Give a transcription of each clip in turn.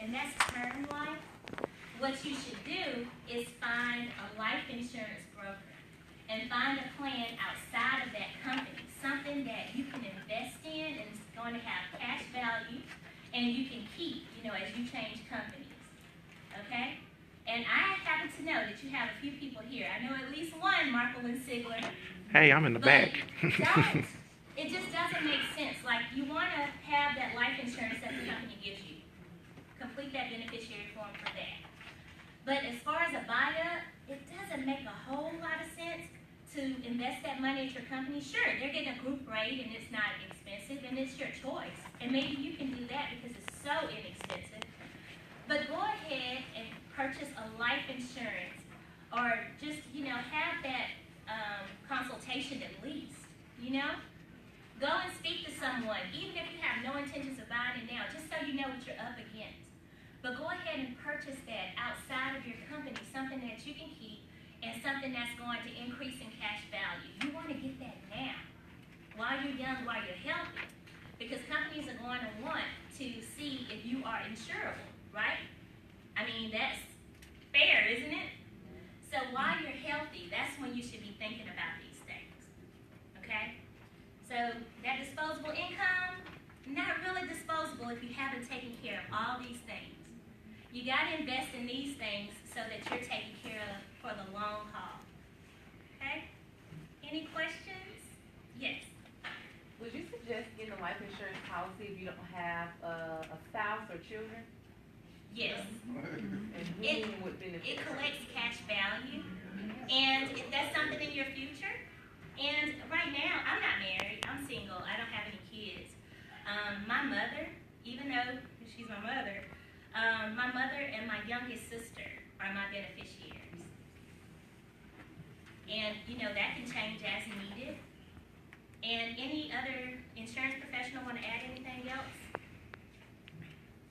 and that's term life, what you should do is find a life insurance broker and find a plan outside of that company, something that you can invest in and is going to have cash value and you can keep, as you change companies, okay? And I happen to know that you have a few people here. I know at least one, Markle and Sigler. Hey, I'm in the back. Don't. It just doesn't make sense. Like, you want to have that life insurance that the company gives you. Complete that beneficiary form for that. But as far as a buy-up, it doesn't make a whole lot of sense to invest that money at your company. Sure, they're getting a group rate and it's not expensive and it's your choice. And maybe you can do that because it's so inexpensive. But go ahead and purchase a life insurance or just, have that consultation at least, Go and speak to someone, even if you have no intentions of buying it now, just so you know what you're up against. But go ahead and purchase that outside of your company, something that you can keep and something that's going to increase in cash value. You want to get that now, while you're young, while you're healthy, because companies are going to want to see if you are insurable, right? I mean, that's fair, isn't it? So while you're healthy, that's when you should be thinking about these things, okay? So that disposable income, not really disposable if you haven't taken care of all these things. You got to invest in these things so that you're taken care of for the long haul. Okay? Any questions? Yes. Would you suggest getting a life insurance policy if you don't have a spouse or children? Yes. And who would benefit? It collects cash value, and that's something in your future. And right now, I'm not married. I'm single. I don't have any kids. My mother, even though she's my mother and my youngest sister are my beneficiaries. And, that can change as needed. And any other insurance professional want to add anything else?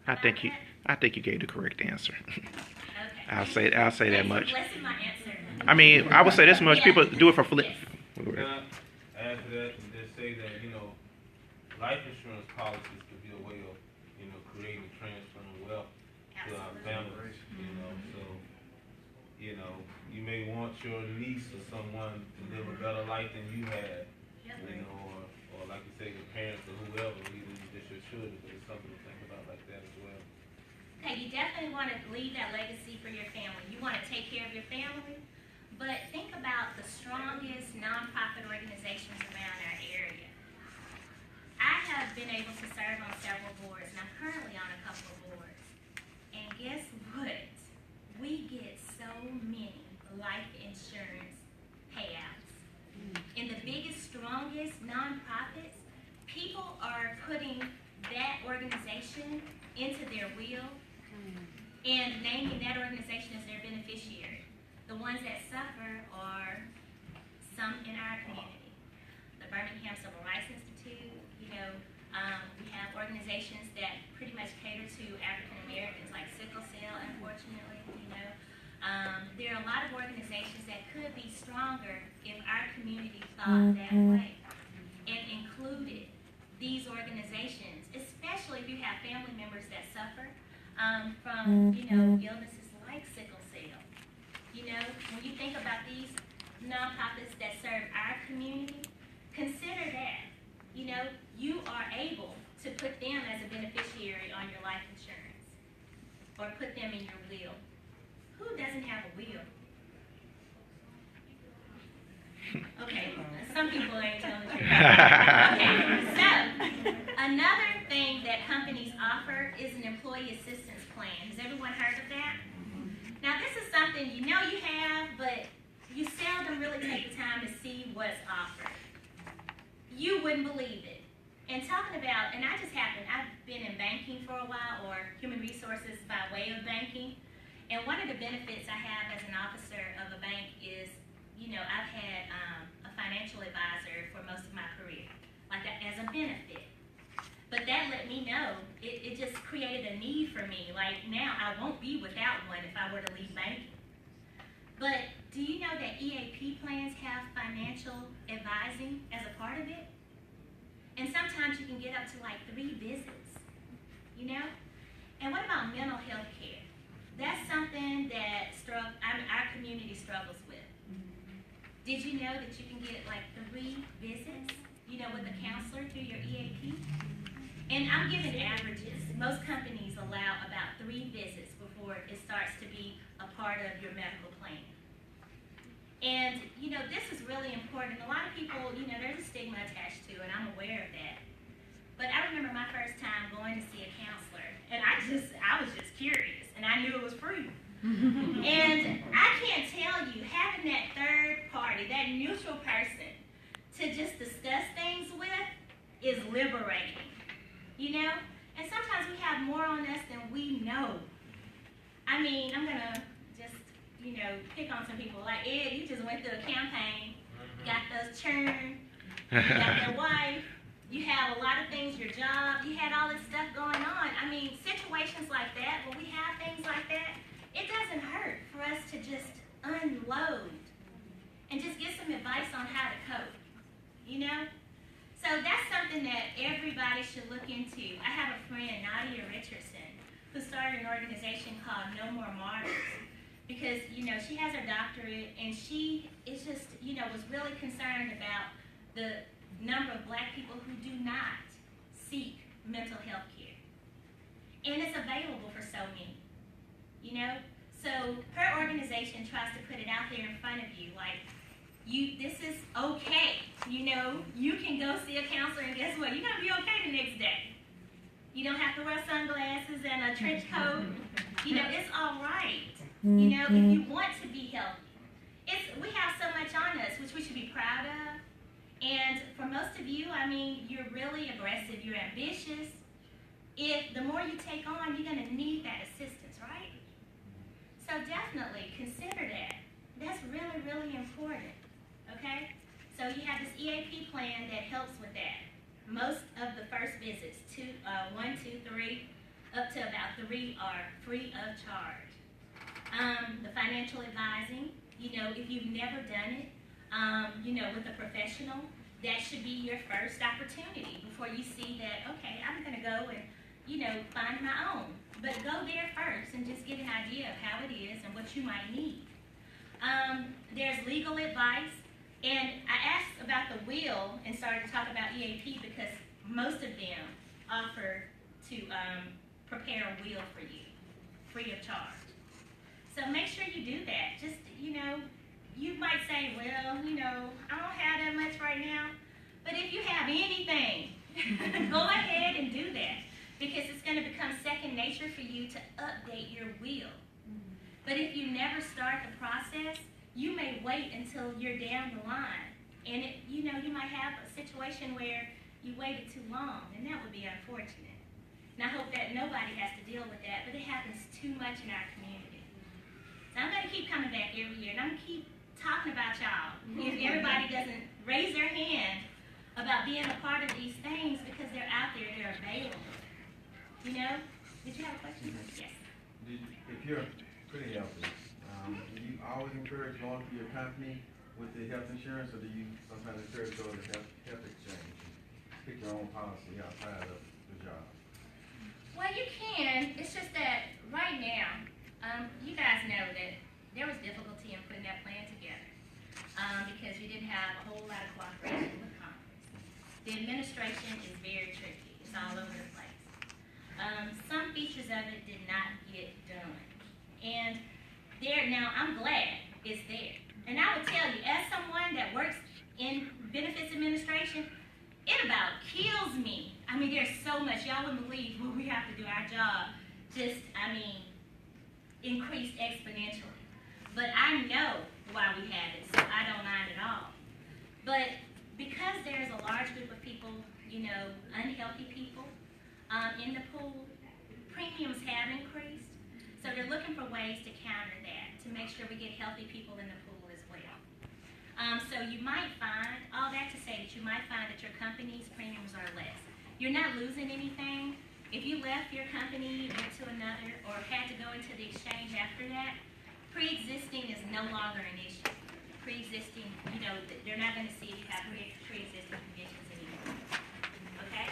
I think you gave the correct answer. Okay. I'll say that much. Listen my answer. I mean, I would say this much. People do it for flip. Yes. Can I add to that and just say that, life insurance policies could be a way of, creating and transferring wealth to our families, so, you may want your niece or someone to live a better life than you had, or like you say, your parents or whoever, even just your children, but it's something to think about like that as well. Okay, you definitely want to leave that legacy for your family. You want to take care of your family, but think about the strongest nonprofit organizations around our area. I have been able to serve on several boards, and I'm currently on a couple of boards. And guess what? We get so many life insurance payouts. In the biggest, strongest nonprofits, people are putting that organization into their will and naming that organization as their beneficiary. The ones that suffer are some in our community. The Birmingham Civil Rights Institute, we have organizations that pretty much cater to African Americans, like sickle cell, unfortunately, There are a lot of organizations that could be stronger if our community thought that way and included these organizations, especially if you have family members that suffer from, illnesses like sickle cell. When you think about these nonprofits that serve our community, consider that. You are able to put them as a beneficiary on your life insurance or put them in your will. Who doesn't have a will? Okay, some people ain't telling the truth. Okay, so another thing that companies offer is an employee assistance plan. Has everyone heard of that? Now, this is something you have, but you seldom really take the time to see what's offered. You wouldn't believe it. And talking about, and I've been in banking for a while, or human resources by way of banking. And one of the benefits I have as an officer of a bank is, I've had a financial advisor for most of my career, like as a benefit. But that let me know, it just created a need for me. Like now I won't be without one if I were to leave banking. But do you know that EAP plans have financial advising as a part of it? And sometimes you can get up to like 3 visits, And what about mental health something that our community struggles with. Did you know that you can get like 3 visits, with a counselor through your EAP? And I'm giving averages. Most companies allow about 3 visits before it starts to be a part of your medical plan. And, this is really important. A lot of people, there's a stigma attached to it. I'm aware of that. But I remember my first time going to see a counselor, and I was just curious, and I knew it was free. And I can't tell you, having that third party, that neutral person to just discuss things with is liberating, And sometimes we have more on us than we know. I mean, I'm going to just, pick on some people. Like, Ed, you just went through a campaign, got those churn, you got their wife, you have a lot of things, your job, you had all this stuff going on. I mean, situations like that, when we have things like that, it doesn't hurt for us to just unload and just get some advice on how to cope, So that's something that everybody should look into. I have a friend, Nadia Richardson, who started an organization called No More Martyrs because, she has her doctorate and she is just, was really concerned about the number of Black people who do not seek mental health care. And it's available for so many, So her organization tries to put it out there in front of you, like, this is okay, you can go see a counselor and guess what, you're going to be okay the next day. You don't have to wear sunglasses and a trench coat, it's all right, if you want to be healthy. We have so much on us, which we should be proud of. And for most of you, you're really aggressive, you're ambitious. If the more you take on, you're going to need that assistance, right? So definitely consider that. That's really, really important, okay? So you have this EAP plan that helps with that. Most of the first visits, 1, 2, 3, up to about 3 are free of charge. The financial advising, if you've never done it, with a professional, that should be your first opportunity before you see that, okay, I'm going to go and, find my own. But go there first and just get an idea of how it is and what you might need. There's legal advice. And I asked about the will and started to talk about EAP because most of them offer to prepare a will for you, free of charge. So make sure you do that. Just, you might say, well, I don't have that much right now. But if you have anything, go ahead and do that because it's going to become second nature for you to update your will. But if you never start the process, you may wait until you're down the line. And, you might have a situation where you waited too long, and that would be unfortunate. And I hope that nobody has to deal with that, but it happens too much in our community. So I'm going to keep coming back every year, and I'm going to keep talking about y'all. If everybody doesn't raise their hand about being a part of these things because they're out there, they're available. Did you have a question? Yes. If you're pretty healthy, do you always encourage going to your company with the health insurance, or do you sometimes encourage going to health exchange and pick your own policy outside of the job? Well, you can. It's just that right now, you guys know that there was difficulty in putting that plan together because you didn't have a whole lot of cooperation with Congress. The administration is very tricky. It's all over the place. Some features of it did not get done. And now I'm glad it's there. And I will tell you, as someone that works in benefits administration, it about kills me. There's so much. Y'all wouldn't believe what we have to do our job. Increased exponentially. But I know why we have it, so I don't mind at all. But because there's a large group of people, unhealthy people in the pool, premiums have increased. So they're looking for ways to counter that, to make sure we get healthy people in the pool as well. So you might find, all that to say that you might find that your company's premiums are less. You're not losing anything. If you left your company, went to another, or had to go into the exchange after that, pre-existing is no longer an issue. Pre-existing, they're not going to see if you have pre-existing conditions anymore. Okay?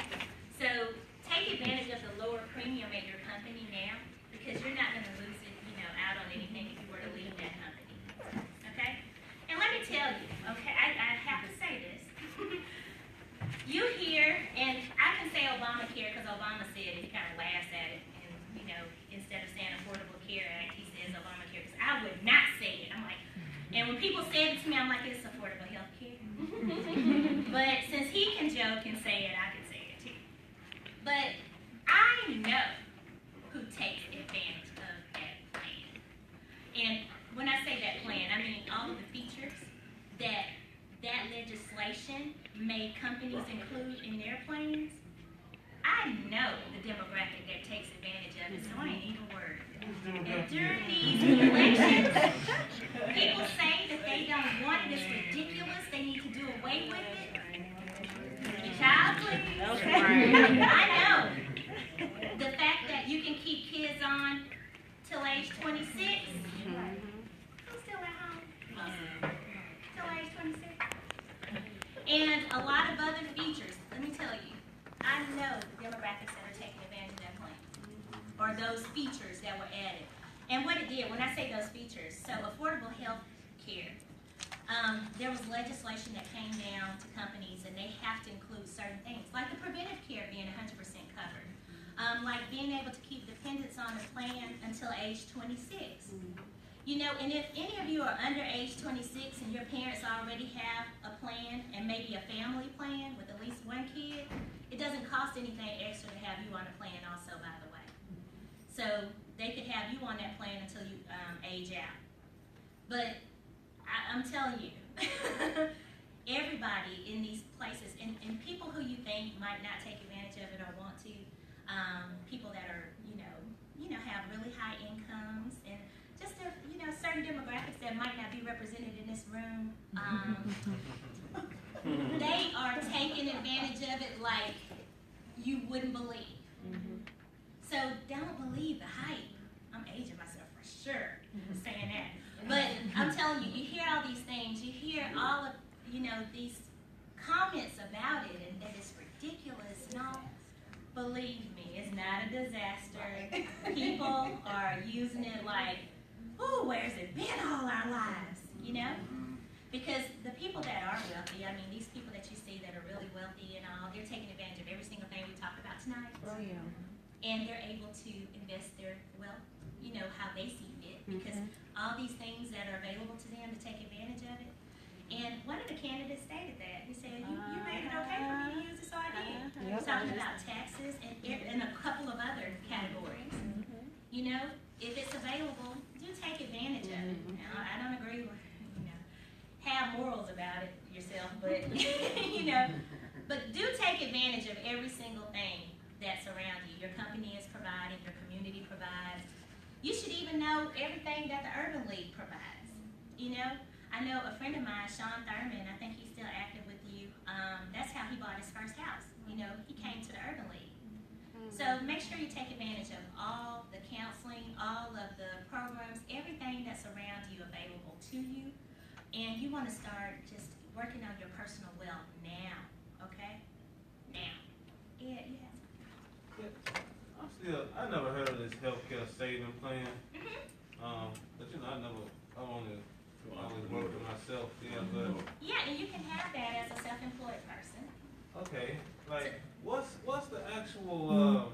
So take advantage of the lower premium at your company now, because you're not going to lose it, out on the advantage of that plan. And when I say that plan, I mean all of the features that legislation made companies include in their plans. I know the demographic that takes advantage of it, so I ain't even worried. And during these elections, people say that they don't want it, it's ridiculous, they need to do away with it. Child, please. I know. The fact that you can keep kids on till age 26. Who's still at home? Till age 26. And a lot of other features. Let me tell you, I know the demographics that are taking advantage of that plan, or those features that were added. And what it did, when I say those features, so affordable health care. There was legislation that came down to companies, and they have to include certain things, like the preventive care being 100% covered, like being able to keep dependents on the plan until age 26. You know, and if any of you are under age 26 and your parents already have a plan, and maybe a family plan with at least one kid, it doesn't cost anything extra to have you on a plan also, by the way. So they could have you on that plan until you age out. But I'm telling you, everybody in these places, and people who you think might not take advantage of it or want to, people that are, have really high incomes, and just, certain demographics that might not be represented in this room, they are taking advantage of it like you wouldn't believe. So don't believe the hype. I'm aging myself for sure saying that. But I'm telling you, you hear all these things, you hear all of, these comments about it, and that it's ridiculous and all. Believe me, it's not a disaster. People are using it like, ooh, where's it been all our lives, Because the people that are wealthy, these people that you see that are really wealthy and all, they're taking advantage of every single thing we talked about tonight. Oh, yeah. And they're able to invest their wealth, how they see fit, because all these things that are available to them to take advantage of it. And one of the candidates stated that. He said, you made it okay for me to use it, so I did. He was talking about taxes and a couple of other categories. If it's available, do take advantage of it. Now, I don't agree with, have morals about it yourself, but, but do take advantage of every single thing that's around you. Your company is providing, your community provides. You should even know everything that the Urban League provides. I know a friend of mine, Sean Thurman, I think he's still active with you. That's how he bought his first house. He came to the Urban League. So make sure you take advantage of all the counseling, all of the programs, everything that's around you available to you. And you want to start just working on your personal wealth now, okay? Now. Yeah, you have I never heard of this healthcare saving plan. But I always work for myself, but. Yeah, and you can have that as a self-employed person. Okay, like, what's the actual,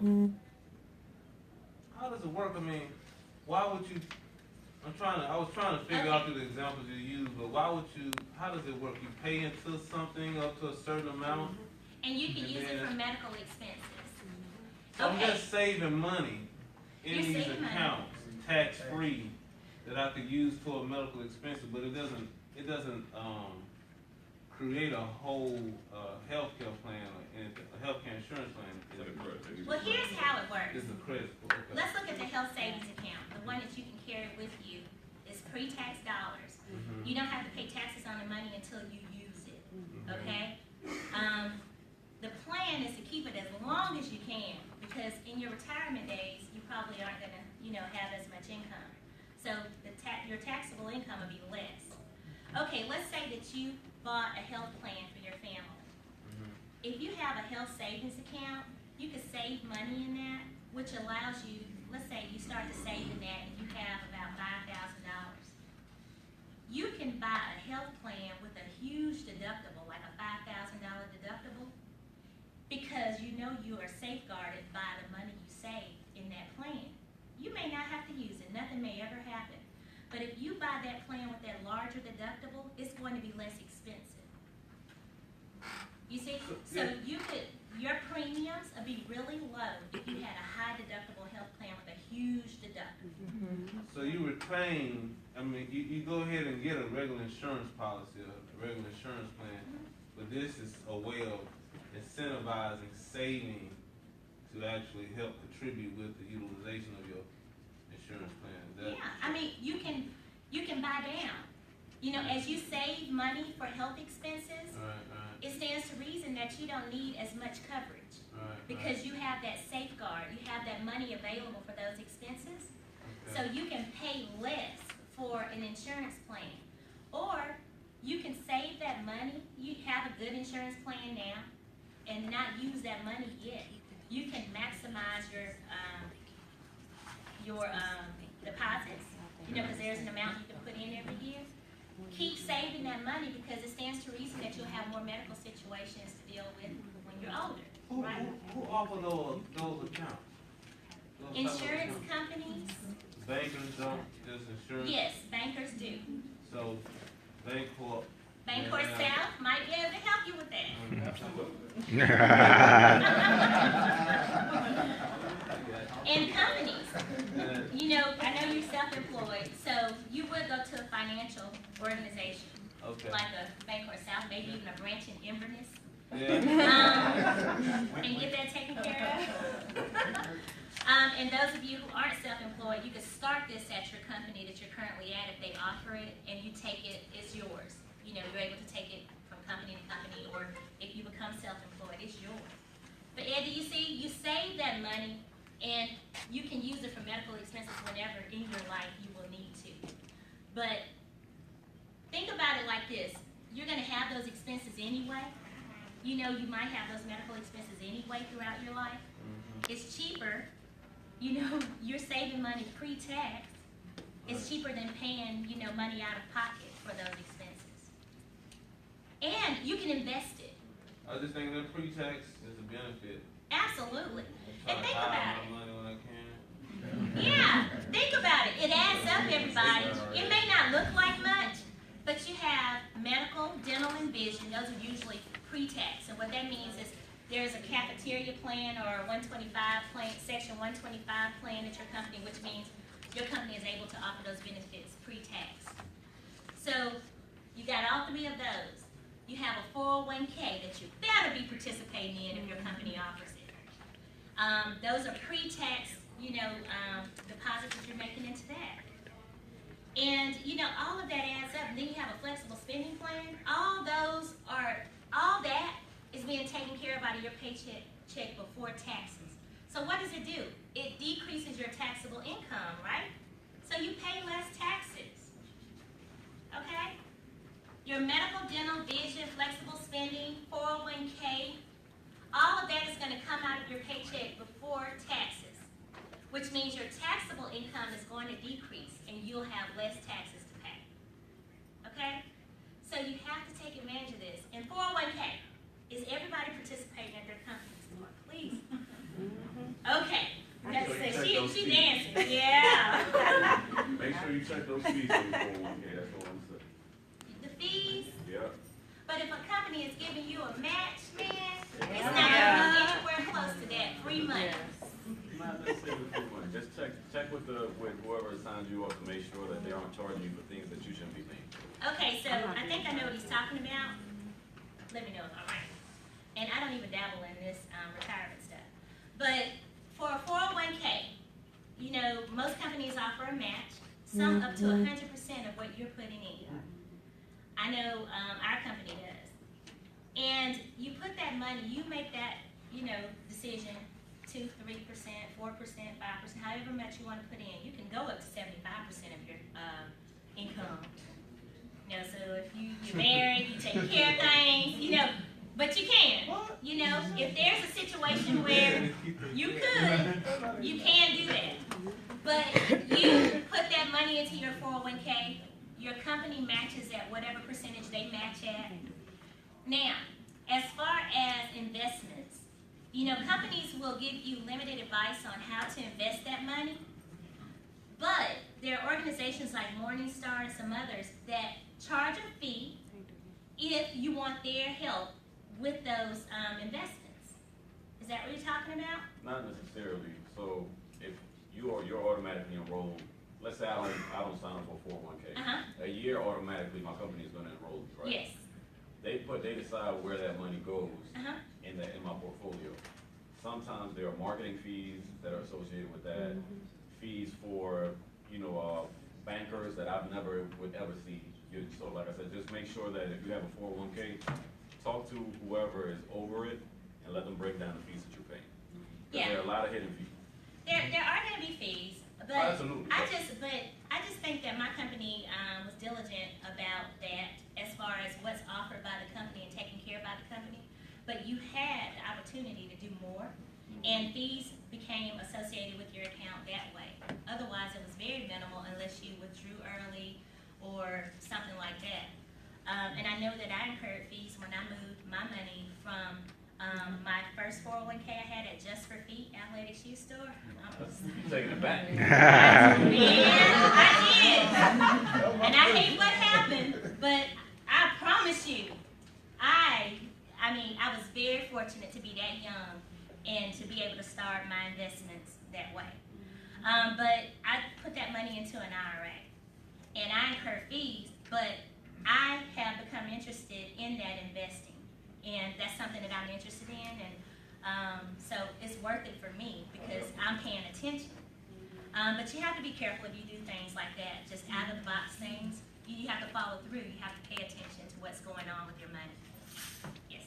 how does it work? Why would you, I was trying to figure out through the examples you used, but how does it work? You pay into something up to a certain amount? And you can use it for medical expenses. So I'm just saving money in You're these saving money. accounts, tax-free, that I could use for medical expenses, but it doesn't create a whole healthcare plan, a healthcare insurance plan. Well, here's how it works. It's a credit. Okay. Let's look at the health savings account. The one that you can carry with you is pre-tax dollars. You don't have to pay taxes on the money until you use it, okay? The plan is to keep it as long as you can, because in your retirement days, you probably aren't going to, have as much income. So your taxable income will be less. Okay, let's say that you bought a health plan for your family. If you have a health savings account, you can save money in that, which allows you, let's say you start to save in that and you have about $5,000. You can buy a health plan with a huge deductible, like a $5,000 deductible, because you are safeguarded by the money you save in that plan. You may not have to use it, nothing may ever happen. But if you buy that plan with that larger deductible, it's going to be less expensive. You see? So your premiums would be really low if you had a high deductible health plan with a huge deductible. deductible. So you retain, I mean, you go ahead and get a regular insurance policy, a regular insurance plan, but this is a way of incentivizing saving to actually help contribute with the utilization of your insurance plan. Is that? Yeah, I mean, you can buy down. You know, as you save money for health expenses, Right. it stands to reason that you don't need as much coverage Right. because you have that safeguard. You have that money available for those expenses. Okay. So you can pay less for an insurance plan. Or you can save that money, you have a good insurance plan now, and not use that money yet. You can maximize your deposits, you know, because there's an amount you can put in every year. Keep saving that money because it stands to reason that you'll have more medical situations to deal with when you're older, right? Who offer those accounts? Those type of Insurance accounts? companies, Bankers don't, just insurance? yes, bankers do. So, Bancorp. Bancorp South might be able to help you with that. And companies, you know, I know you're self-employed, so you would go to a financial organization, Okay. like a Bancorp South, maybe even a branch in Inverness, Yeah. and get that taken care of. And those of you who aren't self-employed, you can start this at your company that you're currently at if they offer it, and you take it, it's yours. You know, you're able to take it from company to company, or if you become self-employed, it's yours. But Eddie, you see, you save that money, and you can use it for medical expenses whenever in your life you will need to. But think about it like this. You're going to have those expenses anyway. You know you might have those medical expenses anyway throughout your life. It's cheaper. You know, you're saving money pre-tax. It's cheaper than paying, you know, money out of pocket for those expenses. And you can invest it. I just think that pre-tax is a benefit. Absolutely. I And try to think hide about it. my money when I can. Yeah, think about it. It adds up, everybody. It may not look like much, but you have medical, dental, and vision. Those are usually pre-tax. And what that means is there's a cafeteria plan or a 125 plan, section 125 plan at your company, which means your company is able to offer those benefits pre-tax. So you got all three of those. You have a 401k that you better be participating in if your company offers it. Those are pre-tax, you know, deposits that you're making into that. And, you know, all of that adds up. And then you have a flexible spending plan. All that is being taken care of out of your paycheck before taxes. So what does it do? It decreases your taxable income, right? So you pay less taxes. Okay? Your medical, dental, vision, flexible spending, 401k, all of that is going to come out of your paycheck before taxes, which means your taxable income is going to decrease and you'll have less taxes to pay. Okay? So you have to take advantage of this. And 401k, is everybody participating at their companies? Please. Okay. That's it. She dancing. Yeah. Make sure you check those fees on your 401k, that's all I'm saying. The fees. Yeah. But if a company is giving you a match, man, it's not going to be anywhere close to that. Free money. Not necessarily free money, just check with whoever assigns you up to make sure that they aren't charging you for things that you shouldn't be paying for. Okay, so I think I know what he's talking about. Let me know if I'm right. And I don't even dabble in this retirement stuff. But for a 401k, you know, most companies offer a match, some up to 100% of what you're putting in. I know our company does. And you put that money, you make that, you know, decision, 2, 3%, 4%, 5%, however much you want to put in. You can go up to 75% of your income. You know, so if you're married, you take care of things, you know, but you can. You know, if there's a situation where you can do that. But you put that money into your 401k, your company matches at whatever percentage they match at. Now, as far as investments, you know, companies will give you limited advice on how to invest that money, but there are organizations like Morningstar and some others that charge a fee if you want their help with those investments. Is that what you're talking about? Not necessarily. So if you're automatically enrolled. Let's say I don't sign up for a 401k. Uh-huh. A year automatically, my company is gonna enroll me, right? Yes. They decide where that money goes Uh-huh. in my portfolio. Sometimes there are marketing fees that are associated with that, fees for, bankers that I've never would ever see. So like I said, just make sure that if you have a 401k, talk to whoever is over it and let them break down the fees that you're paying. 'Cause Yeah. there are a lot of hidden fees. There are going to be fees, but Absolutely. I just think that my company was diligent about that as far as what's offered by the company and taken care of by the company. But you had the opportunity to do more, and fees became associated with your account that way. Otherwise, it was very minimal unless you withdrew early or something like that. And I know that I incurred fees when I moved my money from my first 401k I had at Just for Feet athletic shoe store. I was Taking it back. yeah, I did. And I hate what happened, but I promise you, I was very fortunate to be that young and to be able to start my investments that way. But I put that money into an IRA, and I incur fees, but I have become interested in that investing, and that's something that I'm interested in, and so it's worth it for me because I'm paying attention. But you have to be careful if you do things like that, just out of the box things. You have to follow through. You have to pay attention to what's going on with your money. Yes.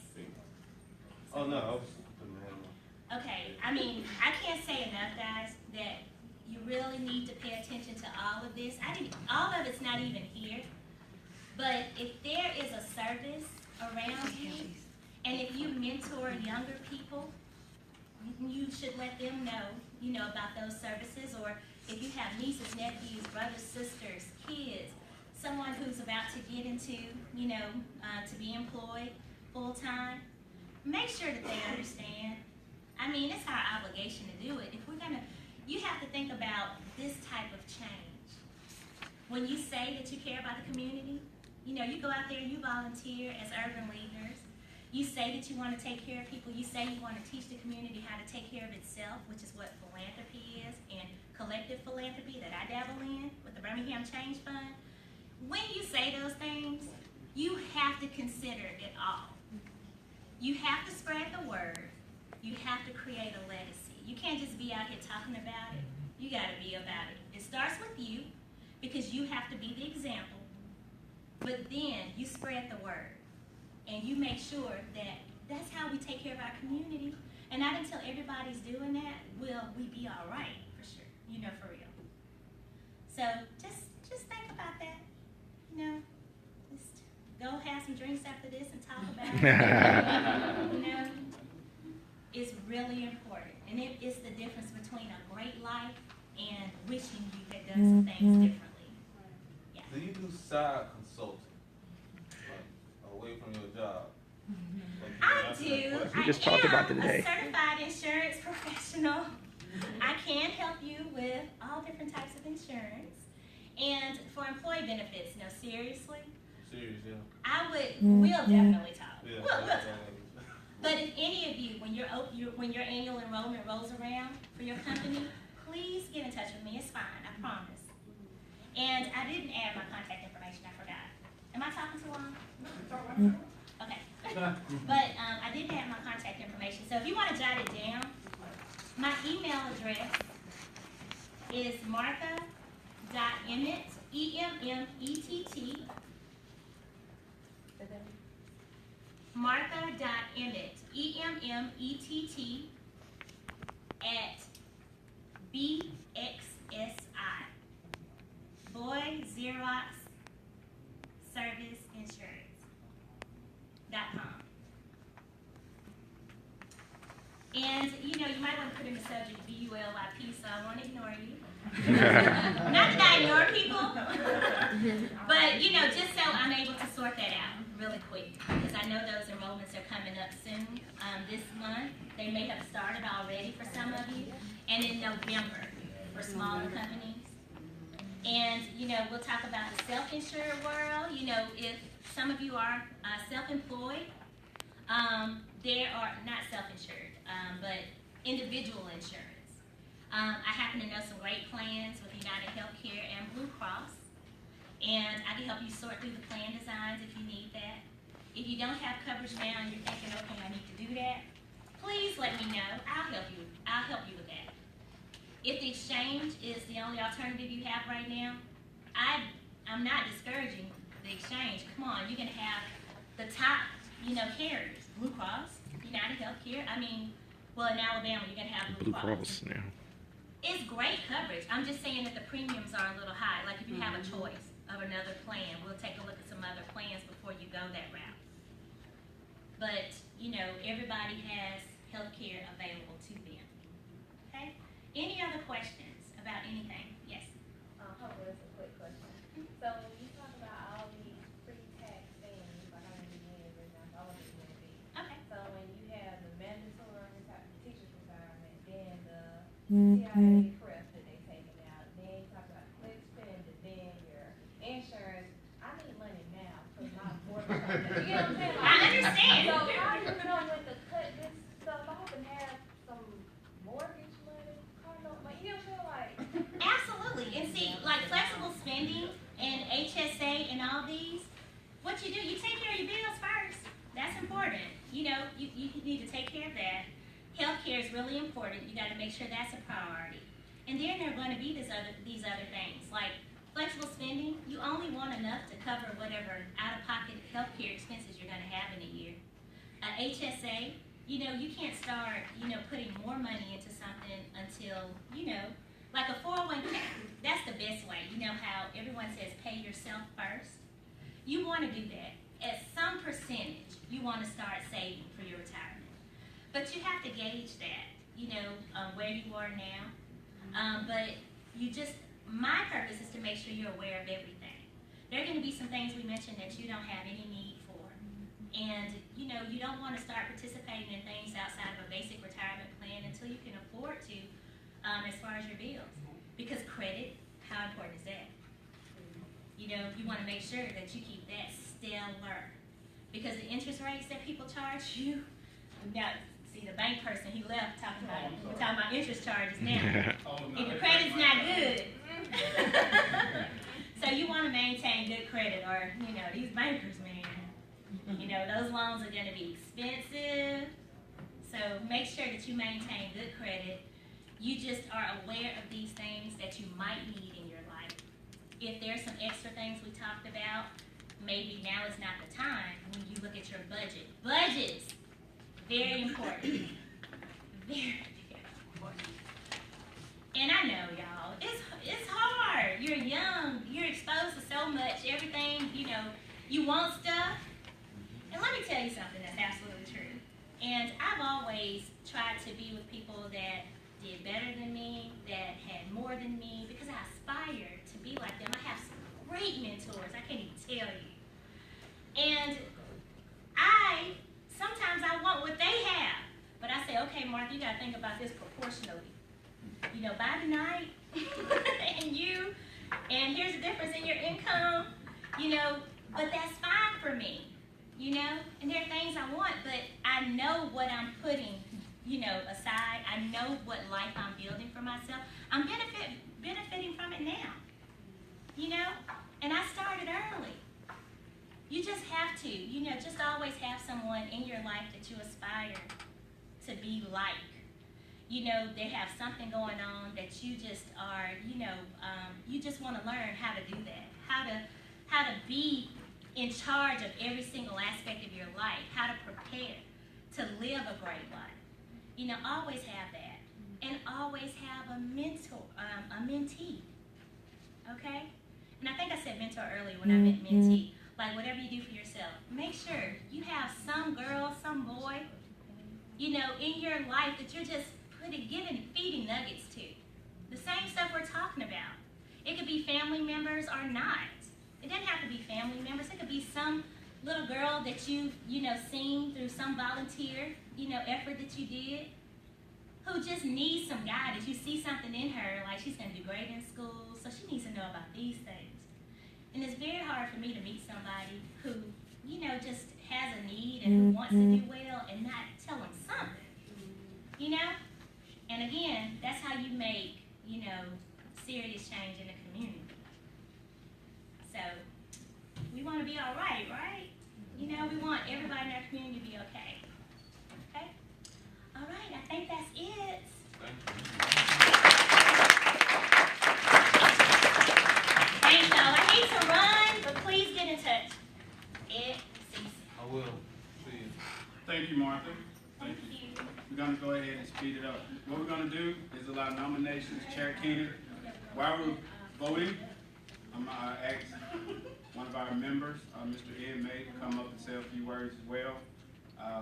Oh, no, I was putting my hand on. Okay, I can't say enough, guys, that you really need to pay attention to all of this. All of it's not even here, but if there is a service around you, and if you mentor younger people, you should let them know, about those services, or if you have nieces, nephews, brothers, sisters, kids, someone who's about to get into, to be employed full-time, make sure that they understand. It's our obligation to do it. If we're you have to think about this type of change. When you say that you care about the community, you go out there and you volunteer as urban leaders. You say that you want to take care of people. You say you want to teach the community how to take care of itself, which is what philanthropy is, and collective philanthropy that I dabble in with the Birmingham Change Fund. When you say those things, you have to consider it all. You have to spread the word. You have to create a legacy. You can't just be out here talking about it. You got to be about it. It starts with you because you have to be the example. But then you spread the word. And you make sure that that's how we take care of our community. And not until everybody's doing that will we be all right, for sure, for real. So just think about that, just go have some drinks after this and talk about it. It's really important. And it's the difference between a great life and wishing you had done some things differently. Yeah. Do you do side consulting, like away from your job? I do. We just talked about it today. I'm a certified insurance professional. I can help you with all different types of insurance. And for employee benefits, no, seriously, Serious, yeah. we'll definitely talk. Yeah. We'll talk. But if any of you, when your annual enrollment rolls around for your company, please get in touch with me. It's fine, I promise. And I didn't add my contact information. I forgot. Am I talking too long? Okay. But I didn't add my contact information. So if you want to jot it down, my email address is martha.emmett, E-M-M-E-T-T, Martha.Emmett, E-M-M-E-T-T, at BXSI, Boy Xerox Service Insurance.com. And, you might want to put in the subject BULYP, so I won't ignore you. Not that I ignore people, but, just so I'm able to sort that out really quick, because I know those enrollments are coming up soon. This month, they may have started already for some of you, and in November for smaller companies. And, we'll talk about the self-insured world. If some of you are self-employed, there are not self-insured, but individual insurance. I happen to know some great plans with United Healthcare and Blue Cross, and I can help you sort through the plan designs if you need that. If you don't have coverage now and you're thinking, okay, I need to do that, please let me know. I'll help you. I'll help you with that. If the exchange is the only alternative you have right now, I'm not discouraging the exchange. Come on, you can have the top, carriers, Blue Cross, United Healthcare. I mean, well, in Alabama, you're gonna have Blue Cross. now. It's great coverage. I'm just saying that the premiums are a little high. Like if you have a choice of another plan, we'll take a look at some other plans before you go that route. But, everybody has health care available to them. Okay? Any other questions about anything? Yes? Hopefully it's a quick question. So when you talk about all these pre-tax things, like I'm gonna be in right now, so I want to be in a bit. Okay. So when you have the mandatory teacher's retirement, then the CIA prep that they taking out, then you talk about quick spend, and then your insurance. I need money now because my mortgage. You get what I'm saying? I understand. So how do you know when to cut this stuff off and have some mortgage money, car note money? You know what I'm saying? Like. Absolutely. And see, like flexible spending and HSA and all these, what you do, you take care of your bills first. That's important. You need to take care of that. Healthcare is really important. You got to make sure that's a priority. And then there are going to be these other things like flexible spending. You only want enough to cover whatever out-of-pocket healthcare expenses you're going to have in a year. HSA, you can't start, putting more money into something until, like a 401k. That's the best way. You know how everyone says pay yourself first? You want to do that. At some percentage, you want to start saving for your retirement. But you have to gauge that, where you are now. But my purpose is to make sure you're aware of everything. There are going to be some things we mentioned that you don't have any need for. And, you don't want to start participating in things outside of a basic retirement plan until you can afford to, as far as your bills. Because credit, how important is that? You want to make sure that you keep that stellar. Because the interest rates that people charge you, now, see, the bank person, he left talking about interest charges now. If your credit's not good, so you want to maintain good credit, or, these bankers, man, those loans are going to be expensive. So make sure that you maintain good credit. You just are aware of these things that you might need in your life. If there's some extra things we talked about, maybe now is not the time when you look at your budget. Budgets, very important. Very, very important. And I know, y'all, it's hard. You're young. You're exposed to so much. Everything, you want stuff. And let me tell you something that's absolutely true. And I've always tried to be with people that did better than me, that had more than me, because I aspire to be like them. I have some great mentors. I can't even tell you. And sometimes I want what they have. But I say, okay, Martha, you got to think about this proportionally. By the night, and here's the difference in your income, but that's fine for me, and there are things I want, but I know what I'm putting, aside. I know what life I'm building for myself. I'm benefiting from it now, and I started early. You just have to, just always have someone in your life that you aspire to be like. They have something going on that you just are, you just want to learn how to do that, how to be in charge of every single aspect of your life, how to prepare to live a great life. Always have that, and always have a mentor, a mentee. Okay? And I think I said mentor earlier when I meant mentee. Like whatever you do for yourself, make sure you have some girl, some boy, in your life that you're just feeding nuggets to. The same stuff we're talking about. It could be family members or not. It doesn't have to be family members. It could be some little girl that you've, seen through some volunteer, effort that you did, who just needs some guidance. You see something in her, like she's going to do great in school, so she needs to know about these things. And it's very hard for me to meet somebody who, just has a need and who wants to do well and not tell them something, And again, that's how you make, serious change in the community. So, we want to be all right, right? We want everybody in our community to be okay. Okay? All right, I think that's it. Thanks, y'all. I hate to run, but please get in touch. Ed, Cece. I will. See you. Thank you, Martha. Thank you. We're gonna go ahead and speed it up. What we're gonna do is allow nominations. Chair Keenan, while we're voting, I'm gonna ask one of our members, Mr. Emmett, to come up and say a few words as well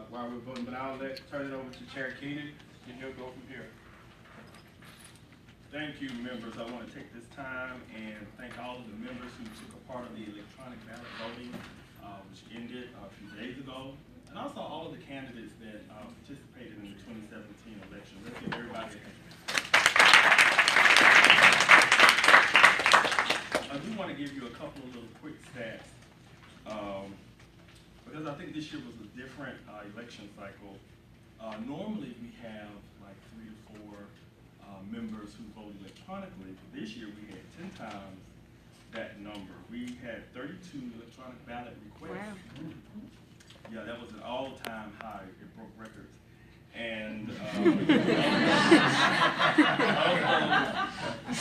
while we're voting. But I'll turn it over to Chair Keenan, and he'll go from here. Thank you, members. I want to take this time and thank all of the members who took a part of the electronic ballot voting, which ended a few days ago, and also all of the candidates that participated in the 2017 election. Let's give everybody a hand. I do want to give you a couple of little quick stats, because I think this year was a different election cycle. Normally we have like 3 to 4 members who vote electronically. But this year we had 10 times that number. We had 32 electronic ballot requests. Wow. Yeah, that was an all-time high. It broke records. And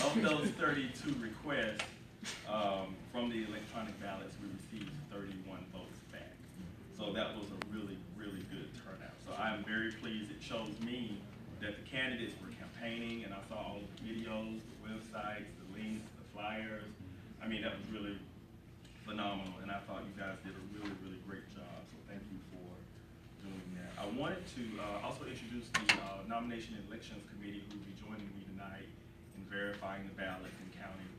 of those 32 requests, from the electronic ballots, we received 31 votes back. So that was a really, really good turnout. So I'm very pleased. It shows me that the candidates were campaigning, and I saw all of the videos, the websites, the links, the flyers. I mean, that was really phenomenal, and I thought you guys did a really, really great job. So thank you for doing that. I wanted to also introduce the Nomination and Elections Committee, who will be joining me tonight in verifying the ballots and counting.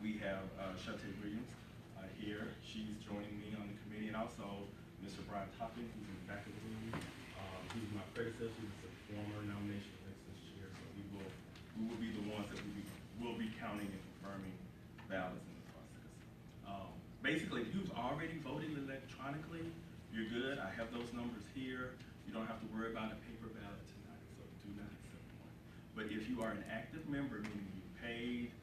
We have Shante Williams here. She's joining me on the committee, and also Mr. Brian Topping, who's in the back of the room. He's my predecessor. He's the former nomination and elections chair. So we will be the ones that will be counting and confirming ballots in the process. Basically, if you've already voted electronically, you're good. I have those numbers here. You don't have to worry about a paper ballot tonight, so do not accept one. But if you are an active member, meaning you paid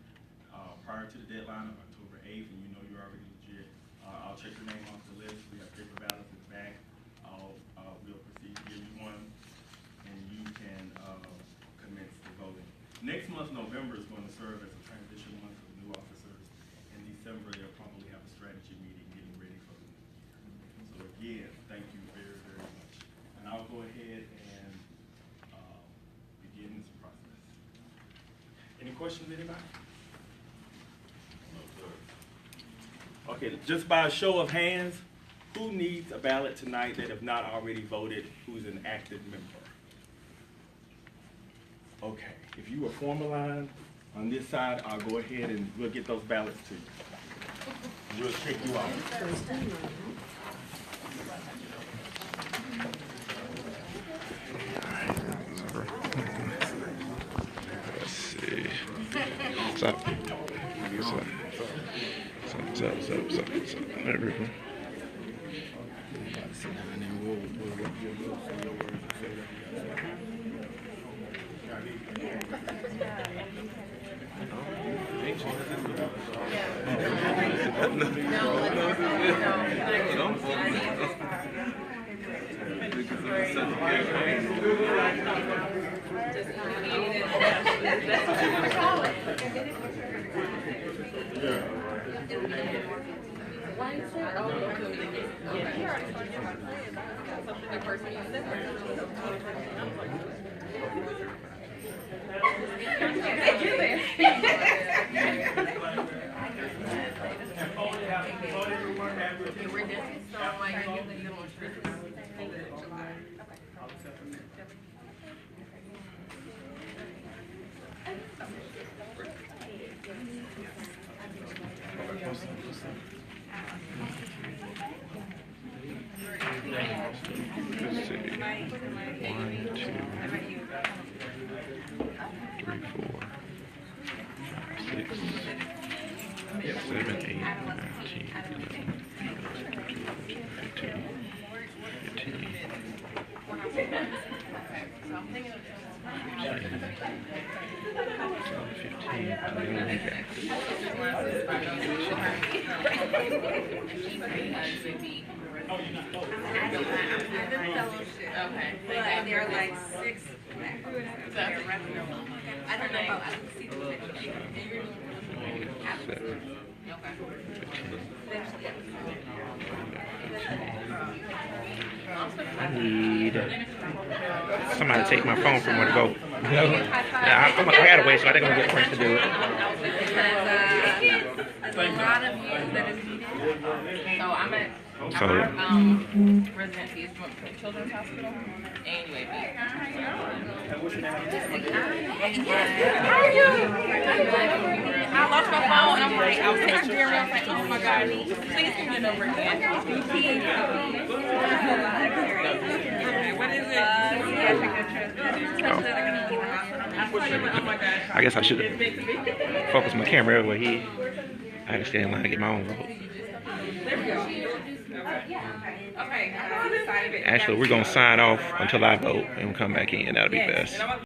prior to the deadline of October 8th, and you know you're already legit, I'll check your name off the list. We have paper ballots in the back. We'll proceed to give you one, and you can commence the voting. Next month, November, is going to serve as a transition month for the new officers. In December, they'll probably have a strategy meeting getting ready for the new year. So again, thank you very, very much. And I'll go ahead and begin this process. Any questions, anybody? Okay, just by a show of hands, who needs a ballot tonight that have not already voted, who's an active member? Okay, if you were form a line on this side, I'll go ahead and we'll get those ballots to you. We'll check you out. Let's see. What's up? What's up? What's up? There we go. Let's see. 1, 2, 3, 4, 6, 7, 8, 9, 10, 11, 12, 13, 14, 15, 16, Okay. But there are like 6 I don't know how I can see the picture. And you're doing I need somebody to take my phone from where to go. I had a way, so I think I'm gonna get Prince to do it. There's a lot of youth that is needed. So I'm at So, residency is Children's Hospital and UAB. I lost my phone and I'm like, I was texting Jeremy, I was like, oh my God, please give me the number again. What is it? I guess I should have focused my camera everywhere. I had to stay in line to get my own vote. Actually, we're gonna sign off until I vote and come back in. That'll be best.